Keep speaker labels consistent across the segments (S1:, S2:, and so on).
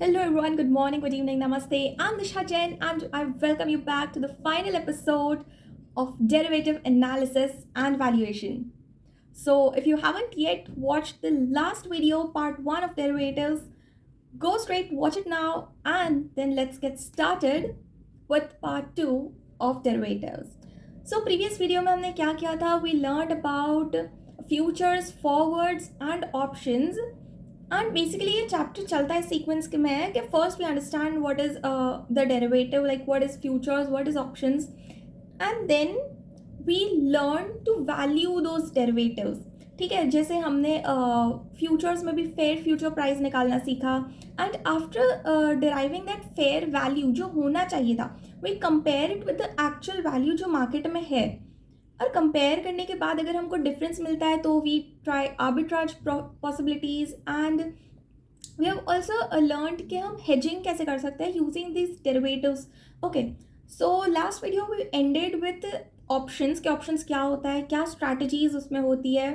S1: Hello everyone, good morning, good evening, namaste. I'm Disha Jain and I welcome you back to the final episode of Derivative Analysis and Valuation. So, if you haven't yet watched the last video, part 1 of derivatives, go straight, watch it now, and then let's get started with part 2 of derivatives. So, previous video में हमने क्या किया था? We learned about futures, forwards, and options. And basically ये chapter चलता है sequence के में कि first we understand what is the derivative, like what is futures, what is options, and then we learn to value those derivatives. ठीक है, जैसे हमने फ्यूचर्स में भी फेयर फ्यूचर प्राइस निकालना सीखा and after deriving that fair value जो होना चाहिए था we compare it with the actual value जो मार्केट में है. और कंपेयर करने के बाद अगर हमको डिफरेंस मिलता है तो we try arbitrage possibilities and we have also learned कि हम हेजिंग कैसे कर सकते हैं using this derivatives. Okay, so last video we ended with options के ऑप्शंस क्या होता है, क्या स्ट्रैटेजीज उसमें होती है,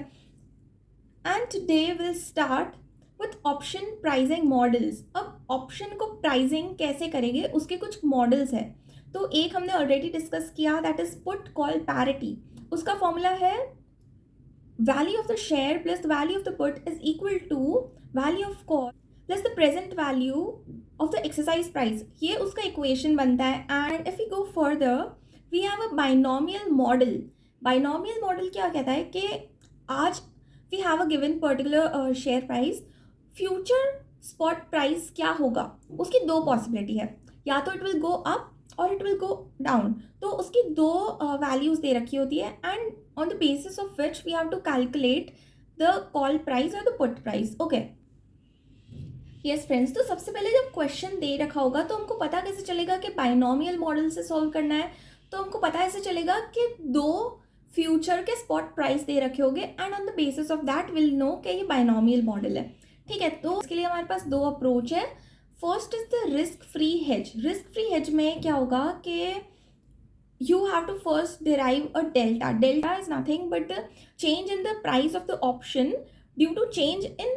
S1: and today will start with option pricing models. अब ऑप्शन को प्राइसिंग कैसे करेंगे उसके कुछ मॉडल्स है. तो एक हमने ऑलरेडी डिस्कस किया, that is put call parity. उसका फॉर्मूला है value of the share plus the value of the put is equal to value of call plus the present value of the exercise price. ये उसका equation बनता है. And if you go further we have a binomial model. Binomial model क्या कहता है कि आज we have a given particular share price, future spot price क्या होगा उसकी दो पॉसिबिलिटी है, या तो इट विल गो अप और इट विल गो डाउन. तो उसकी दो वैल्यूज दे रखी होती है and on the basis of which we have to calculate the call price और the put price. Okay yes friends, तो सबसे पहले जब क्वेश्चन दे रखा होगा तो हमको पता कैसे चलेगा कि बाइनोमियल मॉडल से सॉल्व करना है. तो हमको पता ऐसे चलेगा कि दो फ्यूचर के स्पॉट प्राइस दे रखे होंगे and on the basis of that will know कि ये बाइनोमियल मॉडल है. ठीक है, तो इसके लिए हमारे पास दो अप्रोच है. First is the risk free hedge. Risk free hedge में क्या होगा कि you have to first derive a delta. Delta is nothing but the change in the price of the option due to change in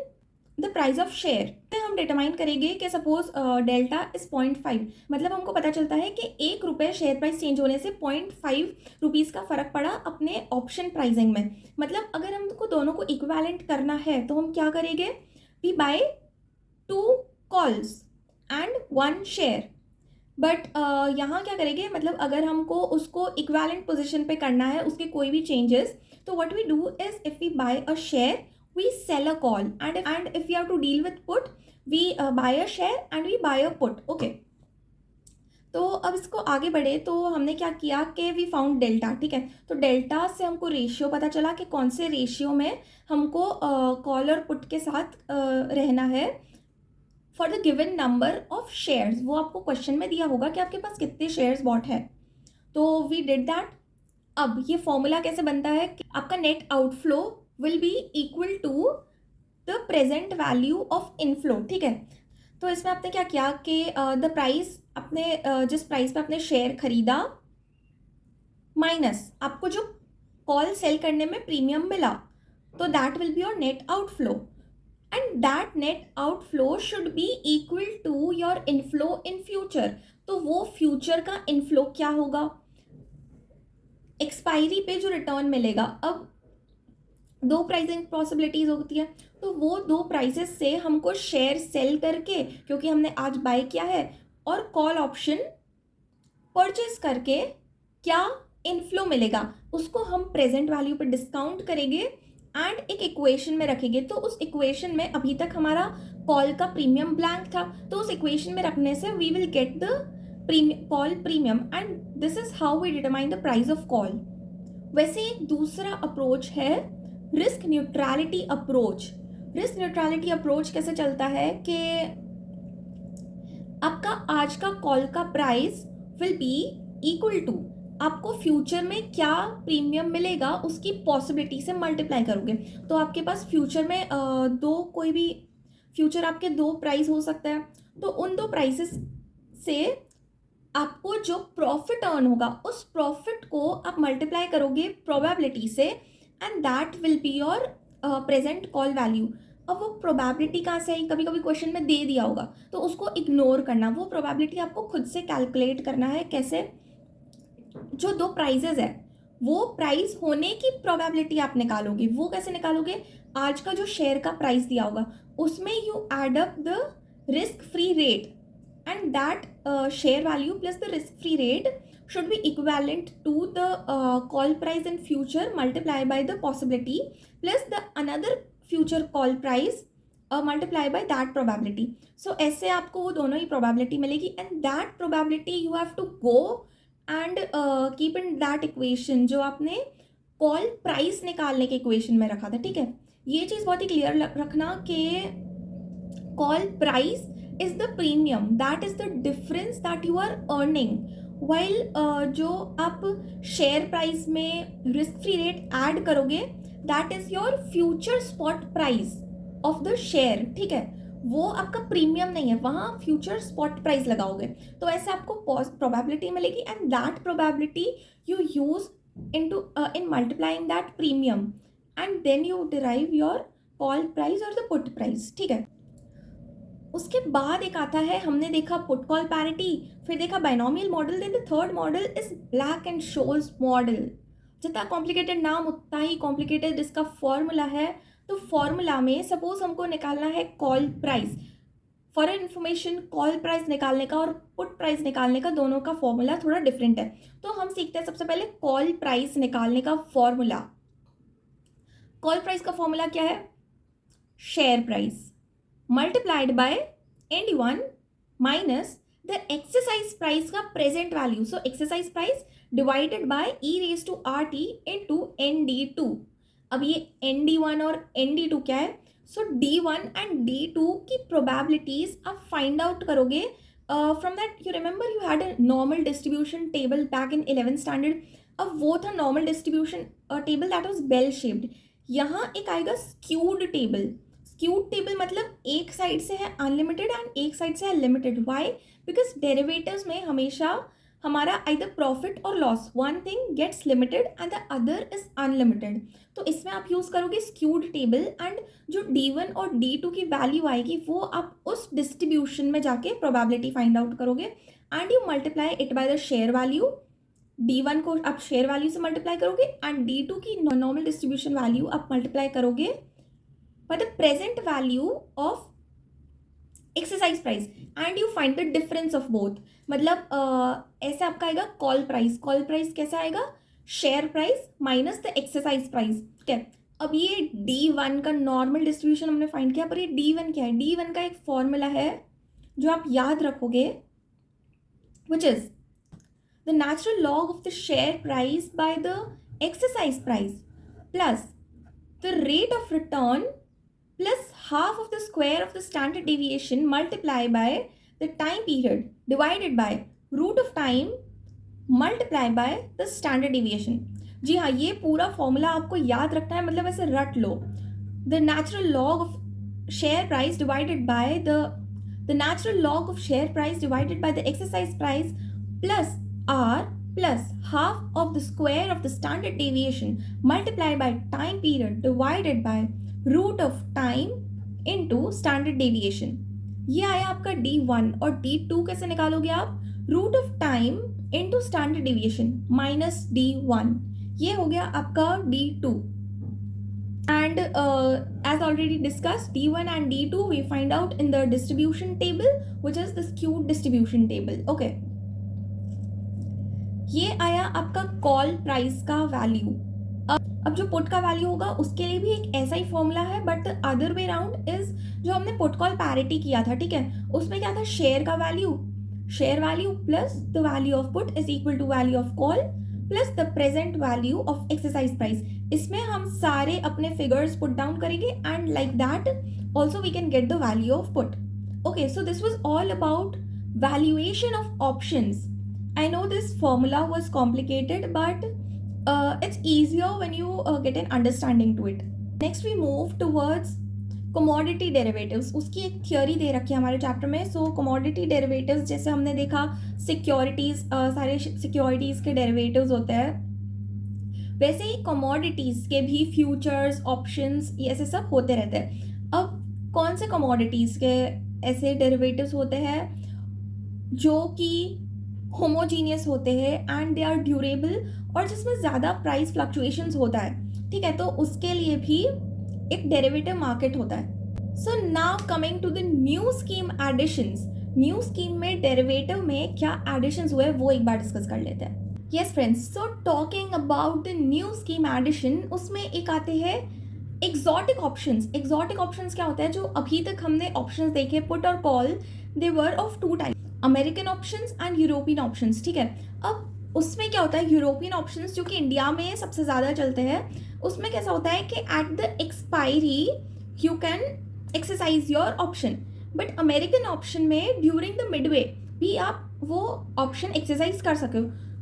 S1: the price of share. हम determine करेंगे कि suppose delta is 0.5, मतलब हमको पता चलता है कि ₹1 share price change होने से 0.5 रुपीज़ का फर्क पड़ा अपने ऑप्शन प्राइसिंग में. मतलब अगर हमको दोनों को इक्विवेलेंट करना है तो हम क्या करेंगे, we buy 2 calls and 1 share. But यहाँ क्या करेंगे, मतलब अगर हमको उसको इक्विवेलेंट पोजीशन पे करना है उसके कोई भी चेंजेस, तो what we do is if we buy a share we sell a call and if we have to deal with put we buy a share and we buy a put. okay, तो अब इसको आगे बढ़े तो हमने क्या किया कि वी फाउंड डेल्टा. ठीक है, तो डेल्टा से हमको रेशियो पता चला कि कौन से रेशियो में हमको कॉल और पुट के साथ रहना है for the given number of shares. वो आपको क्वेश्चन में दिया होगा कि आपके पास कितने शेयर्स बॉट है. तो वी डिड दैट. अब ये फॉर्मूला कैसे बनता है कि आपका net outflow will be equal to the present value of inflow. ठीक है, तो इसमें आपने क्या किया कि द प्राइस अपने जिस प्राइस पे आपने शेयर खरीदा माइनस आपको जो कॉल सेल करने में प्रीमियम मिला, तो that will be your net outflow and that net outflow should be equal to your inflow in future. तो वो फ्यूचर का इनफ्लो क्या होगा, एक्सपायरी पे जो रिटर्न मिलेगा. अब दो प्राइसिंग पॉसिबिलिटीज होती है, तो वो दो प्राइसेस से हमको शेयर सेल करके, क्योंकि हमने आज बाय किया है, और कॉल ऑप्शन परचेज करके क्या इनफ्लो मिलेगा उसको हम प्रेजेंट वैल्यू पे डिस्काउंट करेंगे एंड एक इक्वेशन में रखेंगे. तो उस इक्वेशन में अभी तक हमारा कॉल का प्रीमियम ब्लैंक था, तो उस इक्वेशन में रखने से we will get the call premium and this is how we determine the price of call. वैसे एक दूसरा अप्रोच है risk neutrality approach. Risk neutrality approach कैसे चलता है कि आपका आज का कॉल का price will be equal to आपको फ्यूचर में क्या प्रीमियम मिलेगा उसकी पॉसिबिलिटी से मल्टीप्लाई करोगे. तो आपके पास फ्यूचर में कोई भी फ्यूचर आपके दो प्राइस हो सकता है, तो उन दो प्राइसेस से आपको जो प्रॉफिट अर्न होगा उस प्रॉफिट को आप मल्टीप्लाई करोगे प्रोबेबिलिटी से and that will be your present call value. अब वो प्रोबेबिलिटी कहाँ से आई, कभी कभी क्वेश्चन में दे दिया होगा तो उसको इग्नोर करना, वो प्रोबेबिलिटी आपको खुद से कैलकुलेट करना है। कैसे? जो दो प्राइजेज है वो प्राइस होने की प्रोबेबिलिटी आप निकालोगे। वो कैसे निकालोगे? आज का जो शेयर का प्राइस दिया होगा उसमें you add up the risk free rate and that share value plus the risk free rate should be equivalent to the call price in future multiplied by the possibility plus the another future call price multiply by that probability. So ऐसे आपको वो दोनों ही probability मिलेगी and that probability you have to go and keep in that equation जो आपने call price निकालने के equation में रखा था। ठीक है, ये चीज़ बहुत ही क्लियर रखना कि call price is the premium, that is the difference that you are earning while जो आप शेयर प्राइस में रिस्क फ्री रेट ऐड करोगे that is your future spot price of the share। ठीक है, वो आपका प्रीमियम नहीं है, वहाँ फ्यूचर स्पॉट प्राइस लगाओगे तो ऐसे आपको प्रोबेबिलिटी मिलेगी and that probability you use in multiplying that premium and then you derive your call price or the put price। ठीक है, उसके बाद एक आता है, हमने देखा पुट कॉल पैरिटी, फिर देखा binomial model, then the third model is Black and Scholes model. जितना कॉम्प्लिकेटेड नाम उतना ही कॉम्प्लिकेटेड इसका फॉर्मूला है। तो फॉर्मूला में सपोज हमको निकालना है call price. For information, call price निकालने का और पुट प्राइस निकालने का दोनों का फॉर्मूला थोड़ा डिफरेंट है। तो हम सीखते हैं सबसे पहले कॉल प्राइस निकालने का फॉर्मूला। कॉल प्राइस का फॉर्मूला क्या है? Share price multiplied by ND1 minus the exercise price का present value. So exercise price divided by e raised to RT into ND2. अब ये ND1 और ND2 क्या है? So D1 and D2 की probabilities आप find out करोगे from that। You remember you had a normal distribution table back in 11th standard। अब वो था normal distribution table that was bell shaped। यहाँ एक आएगा skewed table। स्क्यूड टेबल मतलब एक साइड से है अनलिमिटेड एंड एक साइड से है लिमिटेड। व्हाई? बिकॉज डेरिवेटिव्स में हमेशा हमारा आइदर प्रॉफिट और loss, one thing gets limited and the other is unlimited. तो इसमें आप यूज़ करोगे स्क्यूड टेबल एंड जो D1 और D2 की वैल्यू आएगी वो आप उस डिस्ट्रीब्यूशन में जाके प्रोबेबिलिटी फाइंड आउट करोगे and you multiply it by the share value. D1 को आप शेयर वैल्यू से मल्टीप्लाई करोगे एंड D2 की नॉर्मल डिस्ट्रीब्यूशन वैल्यू आप मल्टीप्लाई करोगे by the present value of exercise price and you find the difference of both। मतलब ऐसे आपका आएगा कॉल प्राइस। कॉल प्राइस कैसा आएगा? Share price minus the exercise price. ठीक है, अब ये D1 का नॉर्मल डिस्ट्रीब्यूशन हमने फाइंड किया, पर ये D1 क्या है? D1 का एक फॉर्मूला है जो आप याद रखोगे which is the natural log of the share price by the exercise price plus the rate of return plus half of the square of the standard deviation multiplied by the time period divided by root of time multiplied by the standard deviation। जी हाँ, ये पूरा formula आपको याद रखना है, मतलब ऐसे रट लो। the natural log of share price divided by the natural log of share price divided by the exercise price plus R plus half of the square of the standard deviation multiplied by time period divided by root of time into standard deviation. ये आया आपका D1 और D2 कैसे निकालोगे आप? Root of time into standard deviation minus D1, ये हो गया आपका D2 and as already discussed D1 and D2 we find out in the distribution table which is the skewed distribution table। okay, ये आया आपका कॉल प्राइस का value. अब जो पुट का वैल्यू होगा उसके लिए भी एक ऐसा ही फॉर्मूला है but the other way round is जो हमने पुट कॉल पैरिटी किया था। ठीक है, उसमें क्या था? शेयर का value, share value plus the value of put is equal to value of call plus the present value of exercise price. इसमें हम सारे अपने फिगर्स पुट डाउन करेंगे and like that also we can get the value of put. Okay, so this was all about valuation of options. I know this formula was complicated but it's easier when you get an understanding to it। Next we move towards commodity derivatives। उसकी एक theory दे रखी है हमारे chapter में। सो commodity derivatives जैसे हमने देखा securities, सारे सिक्योरिटीज़ के डेरिवेटिव्स होते हैं, वैसे ही commodities के भी फ्यूचर्स, ऑप्शंस, ये ऐसे सब होते रहते हैं। अब कौन से कमोडिटीज़ के ऐसे डेरिवेटिव्स होते हैं जो कि होमोजीनियस होते हैं एंड दे आर ड्यूरेबल और जिसमें ज़्यादा प्राइस फ्लक्चुएशंस होता है, ठीक है, तो उसके लिए भी एक डेरिवेटिव मार्केट होता है। So now coming to the new scheme additions. New scheme में डेरिवेटिव में क्या एडिशंस हुए वो एक बार डिस्कस कर लेते हैं। Yes friends, so talking about the new scheme addition, उसमें एक आते हैं एग्जॉटिक ऑप्शंस। एग्जॉटिक ऑप्शंस क्या होता है, जो अभी तक हमने ऑप्शंस देखे पुट और call, they were of two type, American options and European options, ठीक है। अब उसमें क्या होता है, यूरोपियन ऑप्शंस जो कि इंडिया में सबसे ज़्यादा चलते हैं, उसमें कैसा होता है कि at the expiry you can exercise your option, but American option में ड्यूरिंग द मिडवे भी आप वो ऑप्शन एक्सरसाइज कर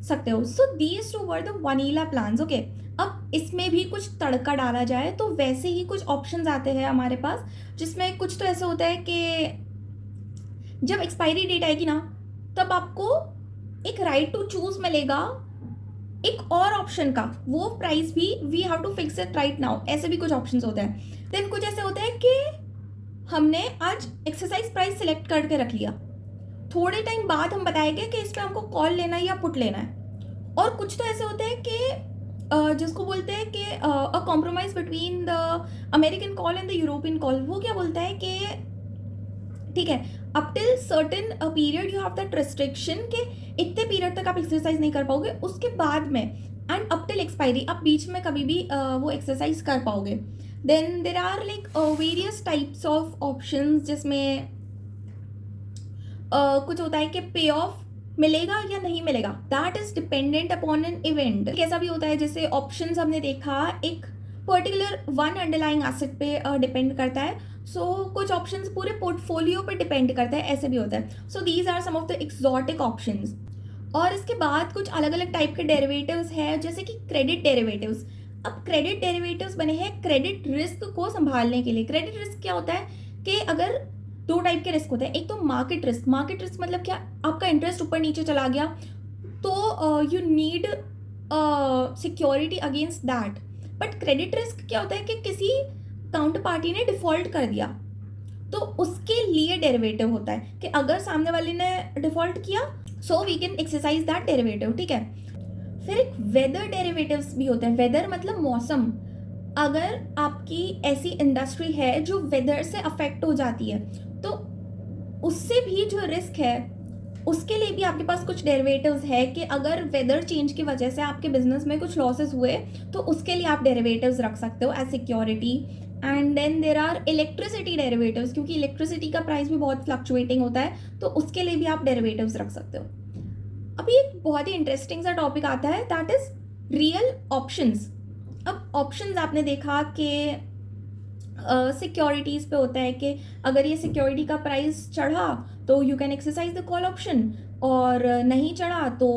S1: सकते हो। So these two were the vanilla plans, okay. अब इसमें भी कुछ तड़का डाला जाए तो वैसे ही कुछ ऑप्शंस आते हैं हमारे पास, जिसमें कुछ तो ऐसे होता है कि जब एक्सपायरी डेट आएगी ना, तब आपको एक राइट टू चूज मिलेगा एक और ऑप्शन का, वो प्राइस भी we have to fix it right now, ऐसे भी कुछ ऑप्शंस होते हैं। देन कुछ ऐसे होता है कि हमने आज एक्सरसाइज प्राइस सिलेक्ट करके रख लिया, थोड़े टाइम बाद हम बताएंगे कि इसमें हमको कॉल लेना है या पुट लेना है। और कुछ तो ऐसे होते हैं कि जिसको बोलते हैं कि a compromise between the American call and the European call. वो क्या बोलता है कि ठीक है, up till certain period you have that restriction कि इतने पीरियड तक आप एक्सरसाइज नहीं कर पाओगे, उसके बाद में एंड अप टिल एक्सपायरी आप बीच में कभी भी वो एक्सरसाइज कर पाओगे। Then there are like various types of options, जिसमें कुछ होता है कि पे ऑफ मिलेगा या नहीं मिलेगा, that is dependent upon an event. कैसा भी होता है, जैसे ऑप्शंस हमने देखा एक पर्टिकुलर वन अंडरलाइंग एसेट पे डिपेंड करता है, सो कुछ ऑप्शंस पूरे पोर्टफोलियो पे डिपेंड करता है, ऐसे भी होता है। So these are some of the exotic options. और इसके बाद कुछ अलग अलग टाइप के डेरिवेटिव्स हैं, जैसे कि क्रेडिट डेरिवेटिव्स। अब क्रेडिट डेरिवेटिव्स बने हैं क्रेडिट रिस्क को संभालने के लिए। क्रेडिट रिस्क क्या होता है कि अगर दो टाइप के रिस्क होते हैं, एक तो मार्केट रिस्क। मार्केट रिस्क मतलब क्या, आपका इंटरेस्ट ऊपर नीचे चला गया तो you need security against that. But credit risk क्या होता है कि किसी काउंटर पार्टी ने डिफॉल्ट कर दिया, तो उसके लिए डेरिवेटिव होता है कि अगर सामने वाले ने डिफॉल्ट किया so we can exercise that derivative, ठीक है। फिर एक वेदर डेरिवेटिव्स भी होते हैं। वेदर मतलब मौसम। अगर आपकी ऐसी इंडस्ट्री है जो वेदर से अफेक्ट हो जाती है, तो उससे भी जो रिस्क है उसके लिए भी आपके पास कुछ डेरिवेटिव्स है कि अगर वेदर चेंज की वजह से आपके बिजनेस में कुछ लॉसेस हुए तो उसके लिए आप डेरिवेटिव्स रख सकते हो as security. And then there are electricity derivatives, क्योंकि इलेक्ट्रिसिटी का प्राइस भी बहुत फ्लक्चुएटिंग होता है, तो उसके लिए भी आप डेरिवेटिव्स रख सकते हो। अभी एक बहुत ही इंटरेस्टिंग सा टॉपिक आता है, दैट इज रियल ऑप्शंस। अब ऑप्शंस आपने देखा कि सिक्योरिटीज़ पे होता है कि अगर ये सिक्योरिटी का प्राइस चढ़ा तो you can exercise the call option, और नहीं चढ़ा तो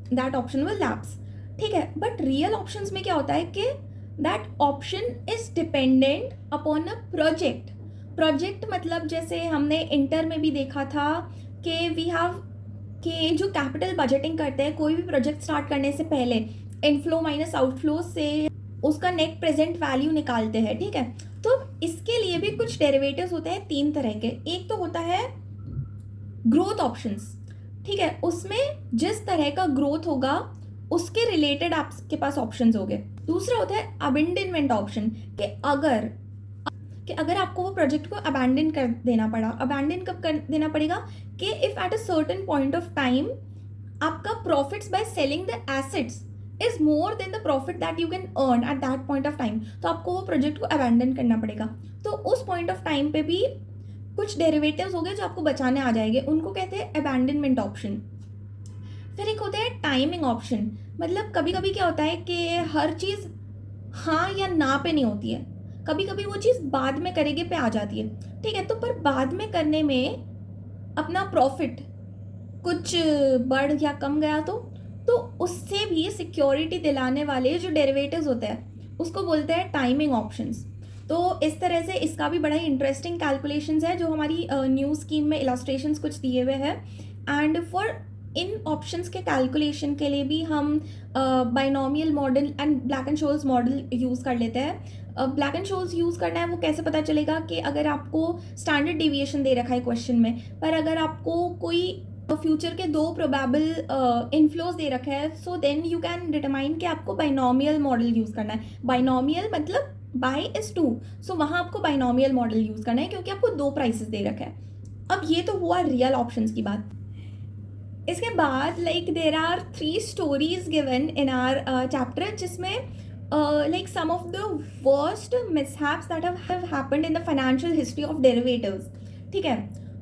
S1: दैट ऑप्शन विल लैप्स, ठीक है। बट रियल ऑप्शंस में क्या होता है कि that option is dependent upon a project. Project मतलब जैसे हमने इंटर में भी देखा था कि वी हैव कि जो कैपिटल बजटिंग करते हैं कोई भी प्रोजेक्ट स्टार्ट करने से पहले, इनफ्लो माइनस आउटफ्लो से उसका नेट प्रेजेंट वैल्यू निकालते हैं, ठीक है। तो इसके लिए भी कुछ डेरिवेटिव्स होते हैं तीन तरह के। एक तो होता है ग्रोथ ऑप्शंस, ठीक है, उसमें जिस तरह का ग्रोथ होगा उसके रिलेटेड आपके पास ऑप्शंस होंगे। दूसरा होता है अबेंडनमेंट ऑप्शन, कि अगर आपको वो प्रोजेक्ट को अबैंडन कर देना पड़ा। अबैंडन कब कर देना पड़ेगा कि if at a certain point of time आपका profits by selling the assets is more than the profit that you can earn at that point of time, तो आपको वो प्रोजेक्ट को अबैंडन करना पड़ेगा। तो उस पॉइंट ऑफ टाइम पे भी कुछ डेरिवेटिव्स हो गए जो आपको बचाने आ जाएंगे, उनको कहते हैं अबैंडनमेंट ऑप्शन। फिर एक होता है टाइमिंग ऑप्शन, मतलब कभी कभी क्या होता है कि हर चीज़ हाँ या ना पे नहीं होती है, कभी कभी वो चीज़ बाद में करेंगे पे आ जाती है, ठीक है। तो पर बाद में करने में अपना प्रॉफिट कुछ बढ़ या कम गया तो उससे भी सिक्योरिटी दिलाने वाले जो डेरिवेटिव्स होते हैं उसको बोलते हैं टाइमिंग ऑप्शंस। तो इस तरह से इसका भी बड़ा ही इंटरेस्टिंग कैलकुलेशंस है जो हमारी न्यू स्कीम में इलास्ट्रेशंस कुछ दिए हुए हैं। एंड फॉर इन ऑप्शंस के कैलकुलेशन के लिए भी हम binomial model and Black and Scholes model use कर लेते हैं। ब्लैक एंड शोल्स यूज़ करना है वो कैसे पता चलेगा कि अगर आपको स्टैंडर्ड डेविएशन दे रखा है क्वेश्चन में, पर अगर आपको कोई फ्यूचर के दो प्रोबेबल इनफ्लोज दे रखा है, so then you can determine कि आपको बाइनोमियल मॉडल यूज़ करना है. बाइनोमियल मतलब बाय इज 2, सो वहाँ आपको बाइनोमियल मॉडल यूज़ करना है क्योंकि आपको दो प्राइसेस दे रखा है. अब ये तो हुआ रियल ऑप्शंस की बात. इसके बाद like there are 3 stories given in our chapter जिसमें like some of the worst mishaps that have happened in the financial history of derivatives. ठीक है,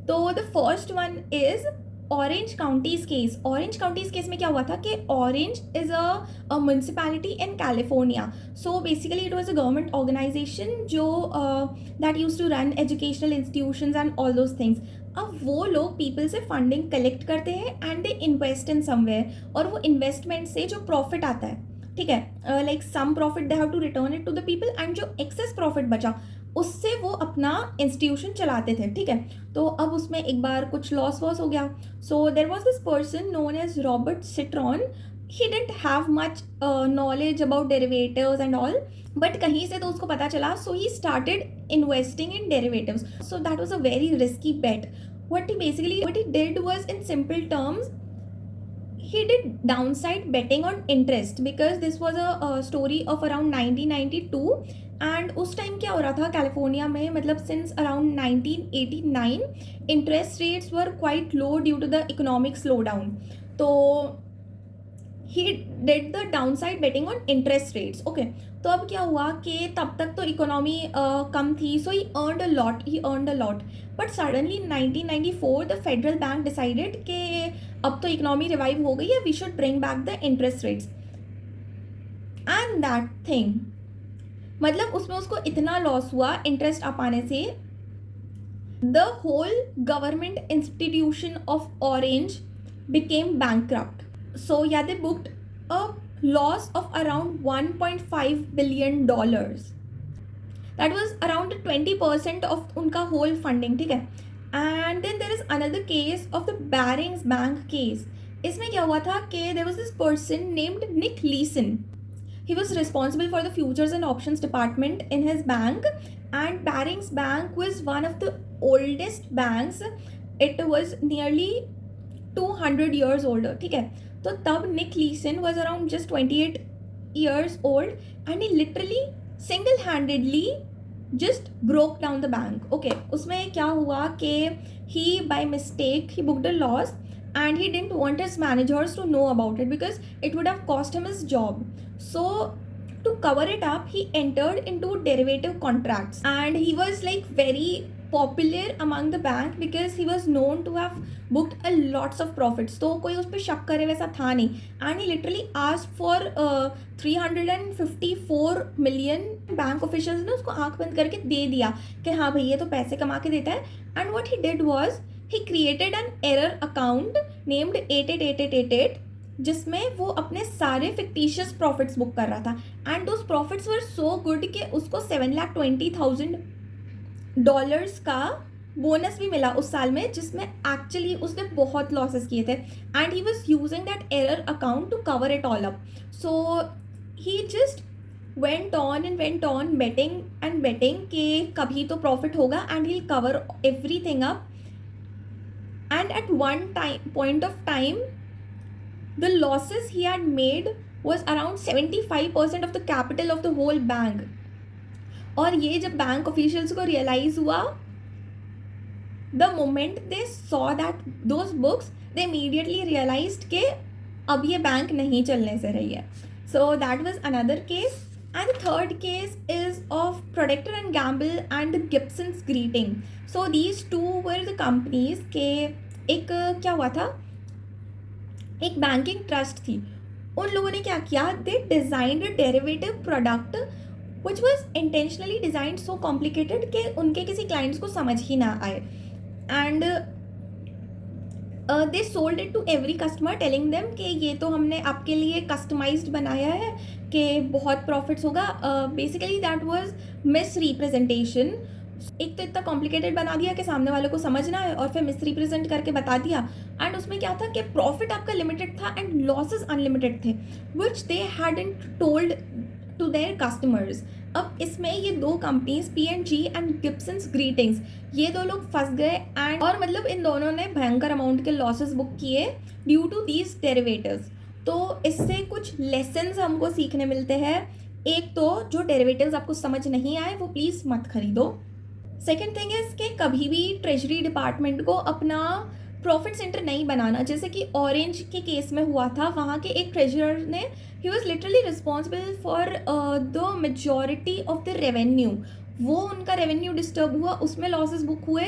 S1: तो the first one is Orange County's case. Orange County's case में क्या हुआ था कि Orange is a municipality in California. So basically it was a government organisation जो that use to run educational institutions and all those things. अब वो लोग people से फंडिंग कलेक्ट करते हैं and they invest in somewhere, और वो investment से जो प्रॉफिट आता है, ठीक है, like some profit they have to return it to the people, and जो एक्सेस प्रॉफिट बचा उससे वो अपना इंस्टीट्यूशन चलाते थे. ठीक है, तो अब उसमें एक बार कुछ लॉस वॉस हो गया. So there was this person known as Robert Citron. He didn't have much knowledge about derivatives and all, but कहीं से तो उसको पता चला. So he started investing in derivatives. So that was a very risky bet. what he did was, in simple terms, he did downside betting on interest, because this was a story of around 1992. And उस time क्या हो रहा था California में, मतलब since around 1989 interest rates were quite low due to the economic slowdown. तो he did the downside betting on interest rates. Okay, तो अब क्या हुआ कि तब तक तो इकोनॉमी कम थी, so he earned a lot. But suddenly 1994 the federal bank decided कि अब तो इकोनॉमी रिवाइव हो गई है, we should bring back the interest rates. And that thing, मतलब उसमें उसको इतना लॉस हुआ इंटरेस्ट आ पाने से, the whole government institution of Orange became bankrupt. So yeah, they booked a loss of around $1.5 billion. That was around 20% of उनका whole funding. ठीक है, and then there is another case of the Barings Bank case. इसमें क्या हुआ था कि there was this person named Nick Leeson. He was responsible for the futures and options department in his bank, and Barings Bank was one of the oldest banks. It was nearly 200 years older. ठीक है, तो तब Nick Leeson was around just 28 years old, and he literally single handedly just broke down the bank. Okay, उसमें क्या हुआ कि he by mistake he booked a loss, and he didn't want his managers to know about it because it would have cost him his job. So to cover it up, he entered into derivative contracts, and he was like very popular among the bank because he was known to have booked a lots of profits. तो कोई उस पर शक करे वैसा था नहीं. and he literally asked for 354 million. Bank officials ने उसको आंख बंद करके दे दिया कि हाँ भाई ये तो पैसे कमा के देता है. and what he did was he created an error account named 888888, जिसमें वो अपने सारे फिक्टिशियस प्रॉफिट्स बुक कर रहा था. And those profits were so good कि उसको $720,000 का बोनस भी मिला उस साल में, जिसमें एक्चुअली उसने बहुत लॉसेस किए थे. And he was using that error account to cover it all up. So he just went on betting कि कभी तो प्रॉफिट होगा and he'll cover everything up. And at one point of time, the losses he had made was around 75% of the capital of the whole bank. और ये जब bank officials को realise हुआ, the moment they saw that those books, they immediately realized कि अब ये bank नहीं चलने से रही है. So that was another case. And the third case is of Procter and Gamble and the Gibson's Greeting. So these two were the companies के एक क्या हुआ था, एक बैंकिंग ट्रस्ट थी. उन लोगों ने क्या किया, they designed a derivative product which was intentionally designed so complicated कि उनके किसी क्लाइंट्स को समझ ही ना आए. And they sold it to every customer telling them कि ये तो हमने आपके लिए कस्टमाइज्ड बनाया है कि बहुत प्रॉफिट्स होगा. Basically that was miss representation. एक तो इतना कॉम्प्लिकेटेड बना दिया कि सामने वालों को समझना है, और फिर मिस रिप्रेजेंट करके बता दिया. एंड उसमें क्या था कि प्रॉफिट आपका लिमिटेड था एंड लॉसेस अनलिमिटेड थे, which they hadn't told to their customers. अब इसमें ये दो कंपनीज P&G एंड गिब्सन्स ग्रीटिंग्स, ये दो लोग फंस गए एंड और मतलब इन दोनों ने भयंकर अमाउंट के लॉसेस बुक किए ड्यू टू दीज डेरिवेटिव्स। तो इससे कुछ लेसन्स हमको सीखने मिलते हैं। एक तो जो डेरिवेटिव्स आपको समझ नहीं आए वो प्लीज़ मत खरीदो। सेकेंड थिंग इज़ कि कभी भी ट्रेजरी डिपार्टमेंट को अपना प्रॉफिट सेंटर नहीं बनाना। जैसे कि ऑरेंज के केस में हुआ था, वहाँ के एक ट्रेजरर ने, he was literally responsible for the majority of the revenue. वो उनका रेवेन्यू डिस्टर्ब हुआ, उसमें लॉसेस बुक हुए,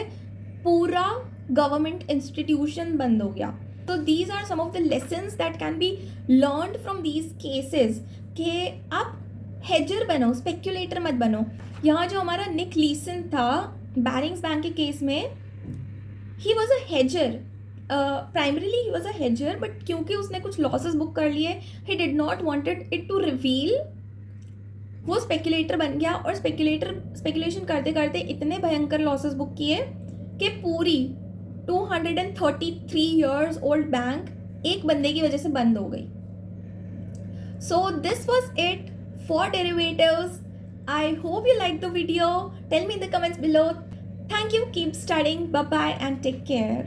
S1: पूरा गवर्नमेंट इंस्टीट्यूशन बंद हो गया। तो these are some of the lessons that can be learned from these cases कि आप हेजर बनो, स्पेक्यूलेटर मत बनो। यहाँ जो हमारा निक लीसन था बैरिंग्स बैंक के केस में, ही वॉज अ हेजर, प्राइमरीली ही वॉज अ हेजर, बट क्योंकि उसने कुछ लॉसेस बुक कर लिए, he did not wanted it to reveal, वो स्पेक्यूलेटर बन गया और स्पेक्यूलेशन करते करते इतने भयंकर लॉसेस बुक किए कि पूरी 233 ईयर्स ओल्ड बैंक एक बंदे की वजह से बंद हो गई। सो this was it for derivatives. I hope you liked the video. Tell me in the comments below. Thank you. Keep studying. Bye bye and take care.